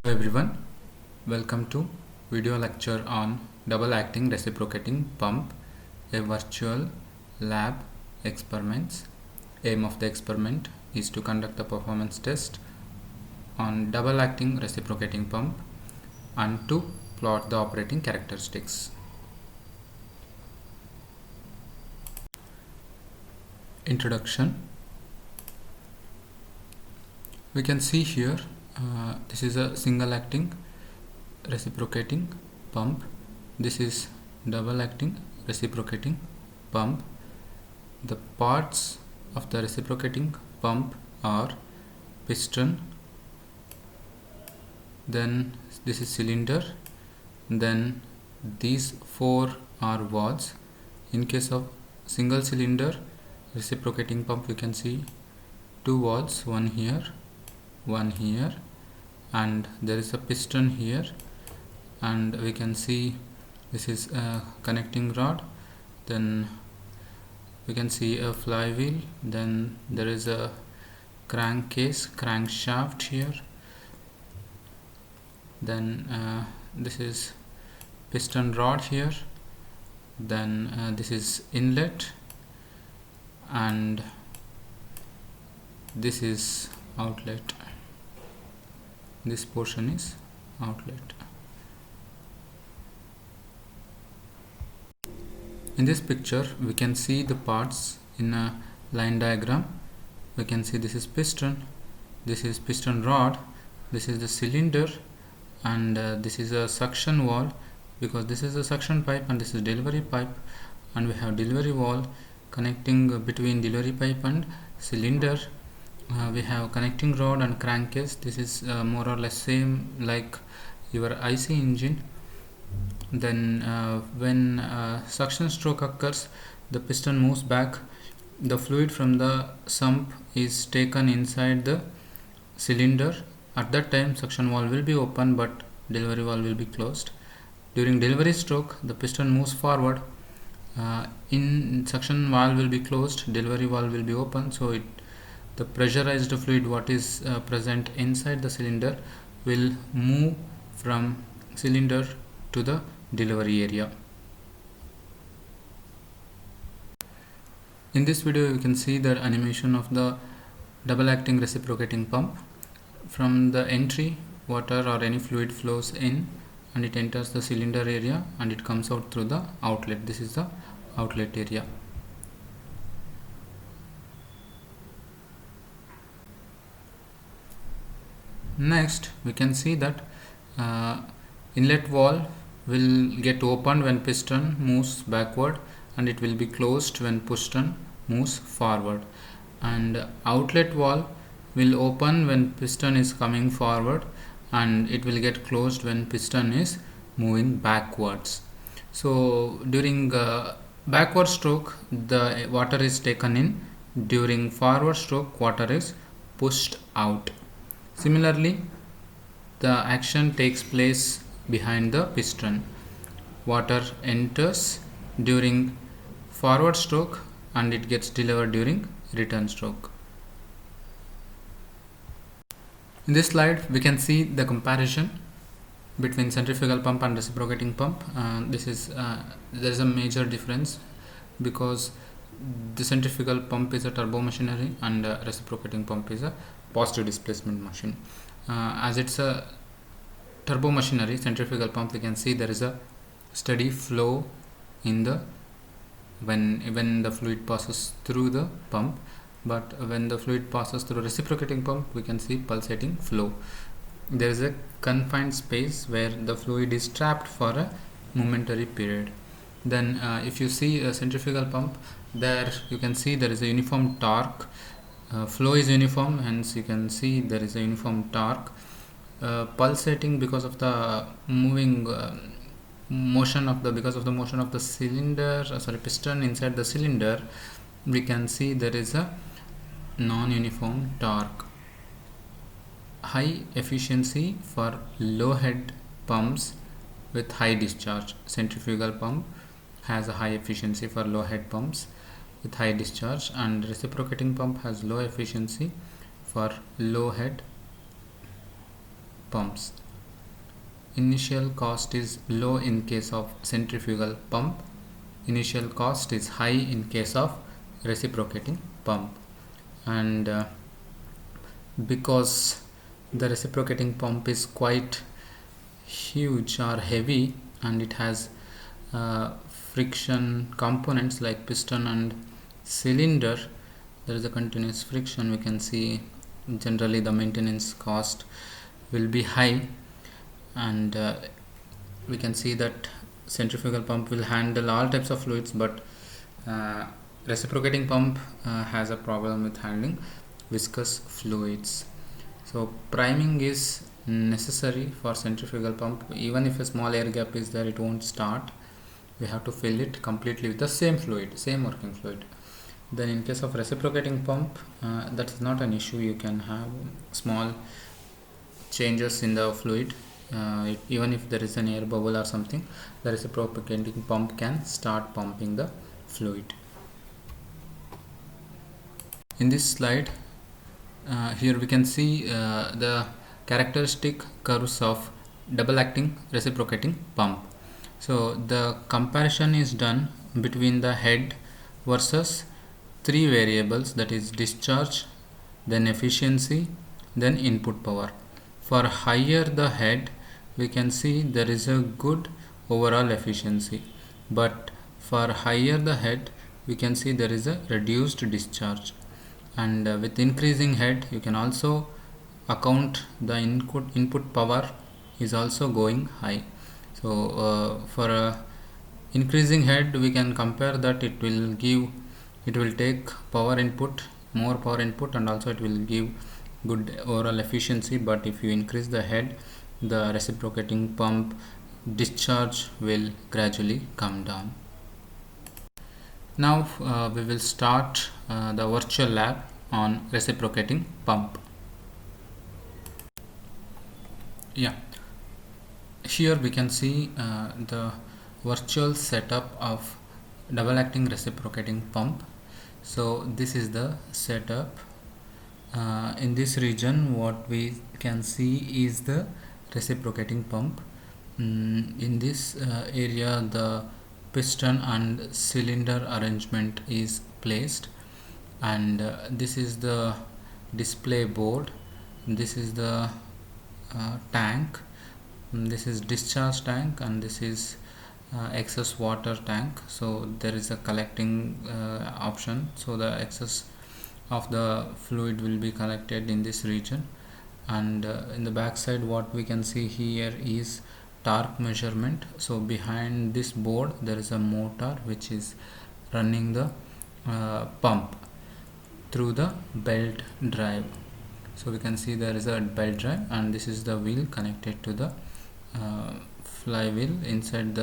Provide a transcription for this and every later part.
Hello everyone, welcome to video lecture on double acting reciprocating pump, a virtual lab experiments. Aim of the experiment is to conduct a performance test on double acting reciprocating pump and to plot the operating characteristics. Introduction. We can see here this is a single acting reciprocating pump. This is double acting reciprocating pump. The parts of the reciprocating pump are piston, then this is cylinder, then these four are valves. In case of single cylinder reciprocating pump, we can see two valves, one here, and there is a piston here, and we can see this is a connecting rod, then we can see a flywheel, then there is a crankcase, crankshaft here, then this is piston rod here, then this is inlet, and this is outlet. This portion is outlet. In this picture we can see the parts in a line diagram. We can see this is piston, this is piston rod, this is the cylinder, and this is a suction valve, because this is a suction pipe and this is delivery pipe, and we have delivery valve connecting between delivery pipe and cylinder. We have connecting rod and crankcase. This is more or less same like your IC engine. Then when suction stroke occurs, the piston moves back, the fluid from the sump is taken inside the cylinder. At that time suction valve will be open but delivery valve will be closed. During delivery stroke, the piston moves forward, in suction valve will be closed, delivery valve will be open, so the pressurized fluid what is present inside the cylinder will move from cylinder to the delivery area. In this video you can see the animation of the double acting reciprocating pump. From the entry, water or any fluid flows in and it enters the cylinder area and it comes out through the outlet. This is the outlet area. Next we can see that inlet valve will get opened when piston moves backward, and it will be closed when piston moves forward, and outlet valve will open when piston is coming forward and it will get closed when piston is moving backwards. So during backward stroke the water is taken in, during forward stroke water is pushed out. Similarly, the action takes place behind the piston. Water enters during forward stroke and it gets delivered during return stroke. In this slide we can see the comparison between centrifugal pump and reciprocating pump. There is a major difference because the centrifugal pump is a turbo machinery and reciprocating pump is a positive displacement machine. As it's a turbo machinery, centrifugal pump, we can see there is a steady flow in the when the fluid passes through the pump, but when the fluid passes through reciprocating pump we can see pulsating flow. There is a confined space where the fluid is trapped for a momentary period. Then if you see a centrifugal pump, there you can see there is a uniform torque, flow is uniform, hence you can see there is a uniform torque, pulsating because of the moving motion of the cylinder, piston inside the cylinder. We can see there is a non-uniform torque. High efficiency for low head pumps with high discharge. Centrifugal pump has a high efficiency for low head pumps with high discharge, and reciprocating pump has low efficiency for low head pumps. initial cost is low in case of centrifugal pump, initial cost is high in case of reciprocating pump. And because the reciprocating pump is quite huge or heavy, and it has friction components like piston and cylinder, there is a continuous friction. We can see generally the maintenance cost will be high, and we can see that centrifugal pump will handle all types of fluids, but reciprocating pump has a problem with handling viscous fluids. So priming is necessary for centrifugal pump. Even if a small air gap is there, it won't start. We have to fill it completely with the same fluid, same working fluid. Then in case of reciprocating pump, that is not an issue. You can have small changes in the fluid. Even if there is an air bubble or something, the reciprocating pump can start pumping the fluid. In this slide, here we can see the characteristic curves of double acting reciprocating pump. So the comparison is done between the head versus three variables, that is discharge, then efficiency, then input power. For higher the head, we can see there is a good overall efficiency, but for higher the head, we can see there is a reduced discharge. And with increasing head, you can also account the input power is also going high. So for increasing head, we can compare that it will take power input, more power input, and also it will give good overall efficiency. But if you increase the head, the reciprocating pump discharge will gradually come down. Now we will start the virtual lab on reciprocating pump. Yeah, here we can see the virtual setup of double acting reciprocating pump. So this is the setup. In this region, what we can see is the reciprocating pump. In this area, the piston and cylinder arrangement is placed, and this is the display board. This is the tank. This is discharge tank, and this is excess water tank. So there is a collecting option, so the excess of the fluid will be collected in this region. And in the back side, what we can see here is torque measurement. So behind this board, there is a motor which is running the pump through the belt drive. So we can see there is a belt drive, and this is the wheel connected to the flywheel. Inside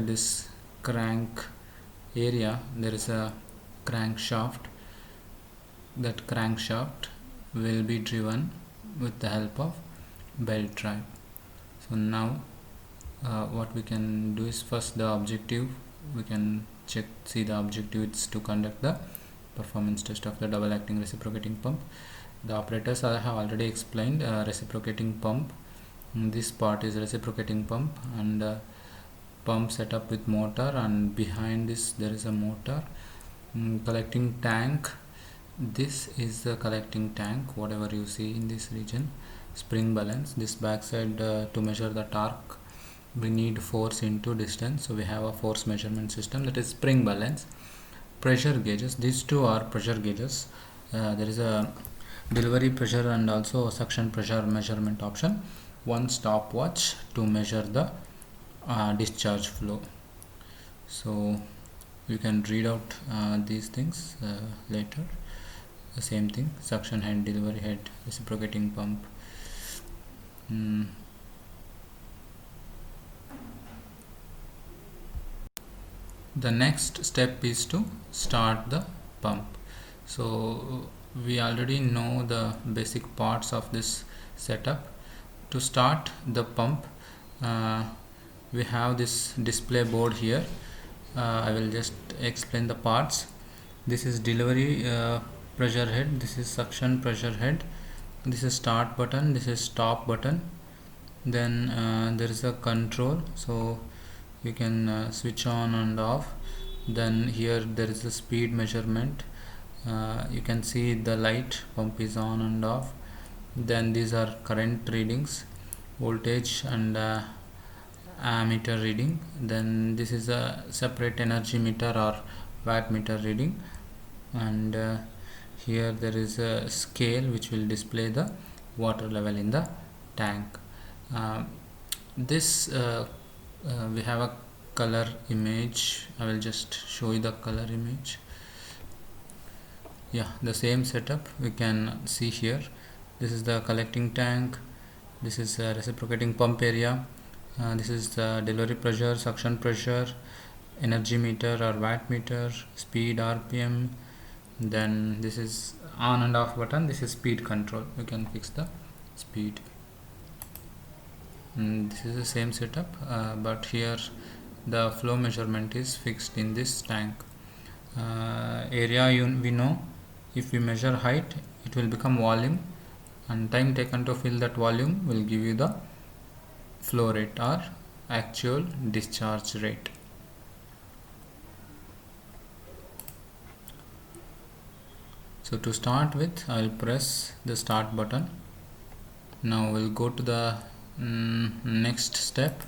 this crank area, there is a crankshaft. That crankshaft will be driven with the help of belt drive. So now what we can do is, first the objective, we can see the objective is to conduct the performance test of the double acting reciprocating pump. The operators I have already explained. Reciprocating pump, this part is reciprocating pump, and pump setup with motor, and behind this there is a motor. Collecting tank, this is the collecting tank, whatever you see in this region. Spring balance, this backside, to measure the torque we need force into distance, so we have a force measurement system, that is spring balance. Pressure gauges, these two are pressure gauges. There is a delivery pressure and also a suction pressure measurement option. One stopwatch to measure the discharge flow. So you can read out these things later. The same thing, suction head, delivery head, reciprocating pump. The next step is to start the pump. So we already know the basic parts of this setup. To start the pump, we have this display board here. I will just explain the parts. This is delivery pressure head, this is suction pressure head, this is start button, this is stop button, Then there is a control, so you can switch on and off. Then here there is a speed measurement. You can see the light pump is on and off. Then these are current readings, voltage and ammeter reading. Then this is a separate energy meter or watt meter reading. And here there is a scale which will display the water level in the tank. This we have a color image. I will just show you the color image. Yeah, the same setup we can see here. This is the collecting tank, this is reciprocating pump area, this is the delivery pressure, suction pressure, energy meter or watt meter, speed, RPM. Then this is on and off button. This is speed control, you can fix the speed. This is the same setup, but here the flow measurement is fixed in this tank. Area we know, if we measure height it will become volume, and time taken to fill that volume will give you the flow rate or actual discharge rate. So to start with, I will press the start button. Now we'll go to the next step.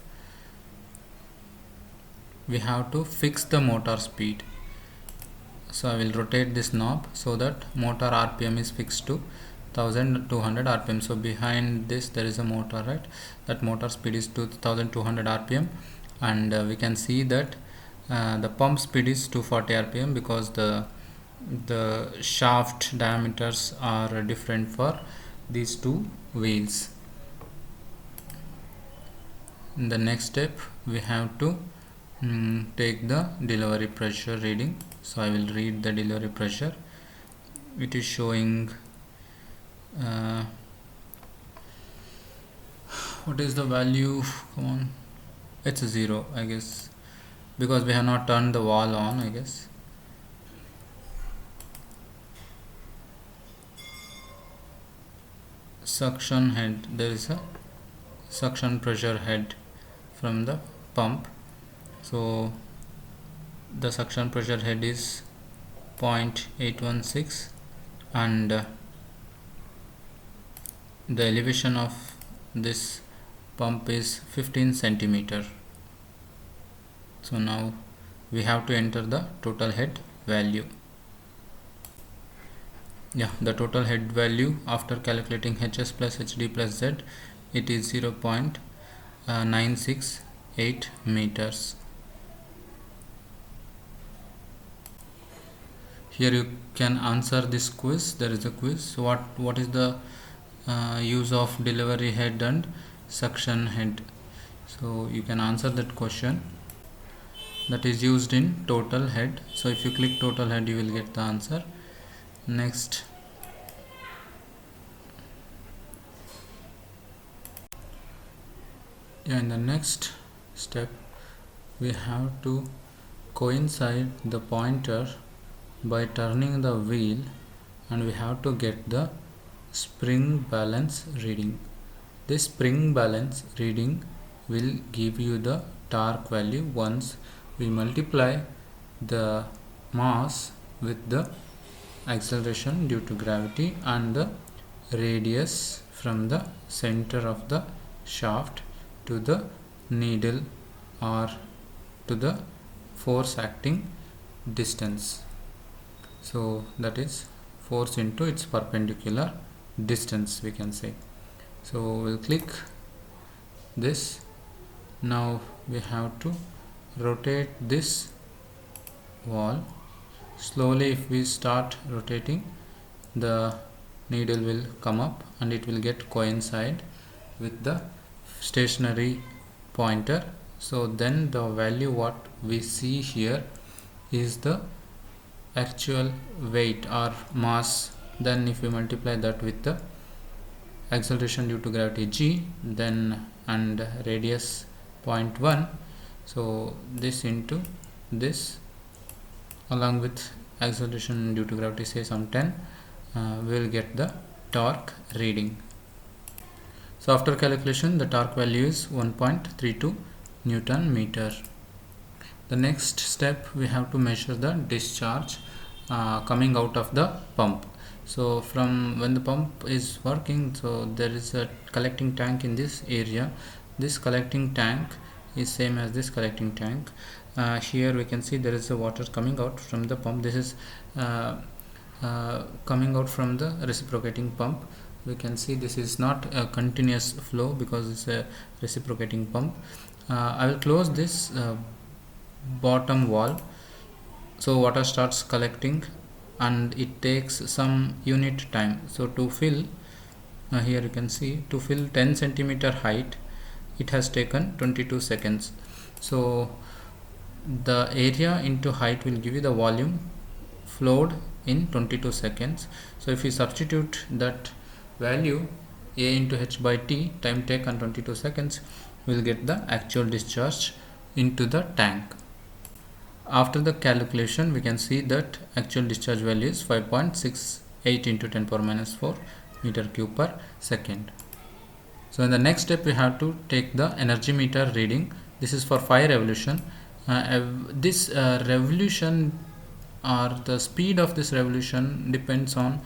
We have to fix the motor speed. So I will rotate this knob so that motor RPM is fixed to 1200 RPM. So behind this there is a motor, right? That motor speed is 2200 RPM, and we can see that the pump speed is 240 RPM because the shaft diameters are different for these two wheels. In the next step we have to take the delivery pressure reading. So I will read the delivery pressure. It is showing what is the value? Come on, it's 0 I guess, because we have not turned the valve on, I guess. Suction head, there is a suction pressure head from the pump. So the suction pressure head is 0.816, and the elevation of this pump is 15 centimeter. So now we have to enter the total head value. Yeah, the total head value after calculating HS plus HD plus Z, it is 0.968 meters. Here you can answer this quiz. There is a quiz. So what is the use of delivery head and suction head? So you can answer that question. That is used in total head. So if you click total head, you will get the answer. Next, in the next step we have to coincide the pointer by turning the wheel, and we have to get the spring balance reading. This spring balance reading will give you the torque value once we multiply the mass with the acceleration due to gravity and the radius from the center of the shaft to the needle or to the force acting distance. So that is force into its perpendicular distance, we can say. So we'll click this. Now we have to rotate this wall slowly. If we start rotating, the needle will come up and it will get coincide with the stationary pointer. So then the value what we see here is the actual weight or mass. Then if we multiply that with the acceleration due to gravity g, then and radius 0.1, so this into this along with acceleration due to gravity, say some 10, we will get the torque reading. So after calculation, the torque value is 1.32 Newton meter. The next step, we have to measure the discharge coming out of the pump. So from when the pump is working, so there is a collecting tank in this area. This collecting tank is same as this collecting tank. Here we can see there is a water coming out from the pump. This is coming out from the reciprocating pump. We can see this is not a continuous flow because it's a reciprocating pump. I will close this bottom wall, so water starts collecting and it takes some unit time. So to fill, here you can see, to fill 10 centimeter height, it has taken 22 seconds. So the area into height will give you the volume flowed in 22 seconds. So if you substitute that value, A into H by T, time taken 22 seconds, we will get the actual discharge into the tank. After the calculation, we can see that actual discharge value is 5.68 into 10 power minus 4 meter cube per second. So in the next step, we have to take the energy meter reading. This is for 5 revolution. This revolution or the speed of this revolution depends on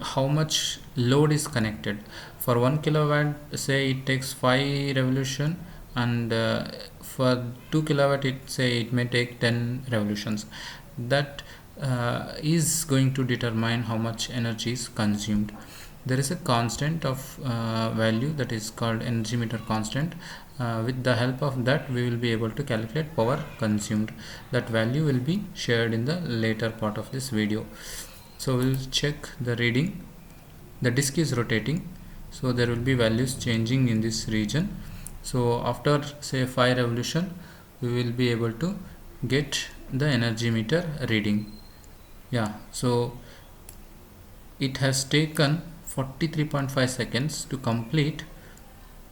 how much load is connected. For 1 kilowatt, say it takes 5 revolution, and for 2 kilowatt, it may take 10 revolutions. That is going to determine how much energy is consumed. There is a constant of value that is called energy meter constant. With the help of that, we will be able to calculate power consumed. That value will be shared in the later part of this video. So we'll check the reading. The disk is rotating, so there will be values changing in this region. So after say 5 revolution, we will be able to get the energy meter reading. So it has taken 43.5 seconds to complete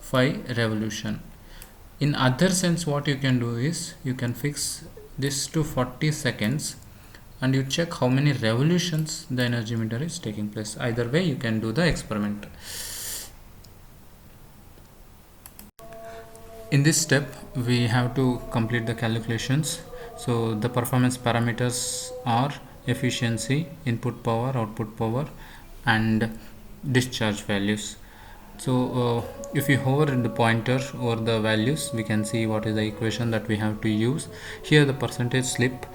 5 revolution. In other sense, what you can do is you can fix this to 40 seconds and you check how many revolutions the energy meter is taking place. Either way, you can do the experiment. In this step, we have to complete the calculations. So the performance parameters are efficiency, input power, output power, and discharge values. So if you hover the pointer over the values, we can see what is the equation that we have to use. Here the percentage slip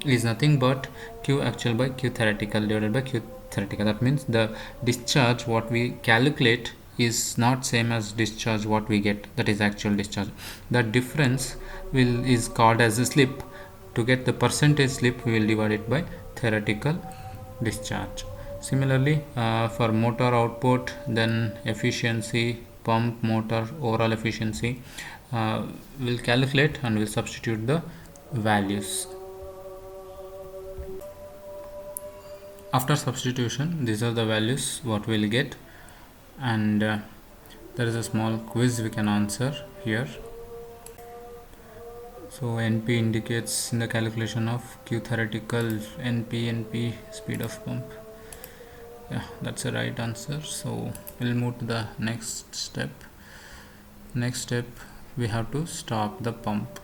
is nothing but Q actual by Q theoretical divided by Q theoretical. That means the discharge what we calculate is not same as discharge what we get, that is actual discharge. That difference is called as a slip. To get the percentage slip, we will divide it by theoretical discharge. Similarly, for motor output, then efficiency, pump, motor, overall efficiency, we'll calculate and we'll substitute the values. After substitution, these are the values what we'll get, and there is a small quiz we can answer here. So NP indicates in the calculation of Q theoretical, NP speed of pump. That's the right answer. So we'll move to the next step. Next step, we have to stop the pump.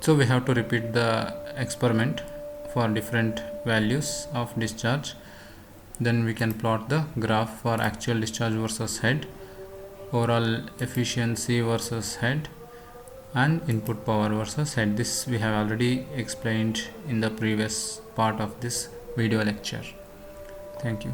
So we have to repeat the experiment for different values of discharge. Then we can plot the graph for actual discharge versus head, overall efficiency versus head, and input power versus head. This we have already explained in the previous part of this video lecture. Thank you.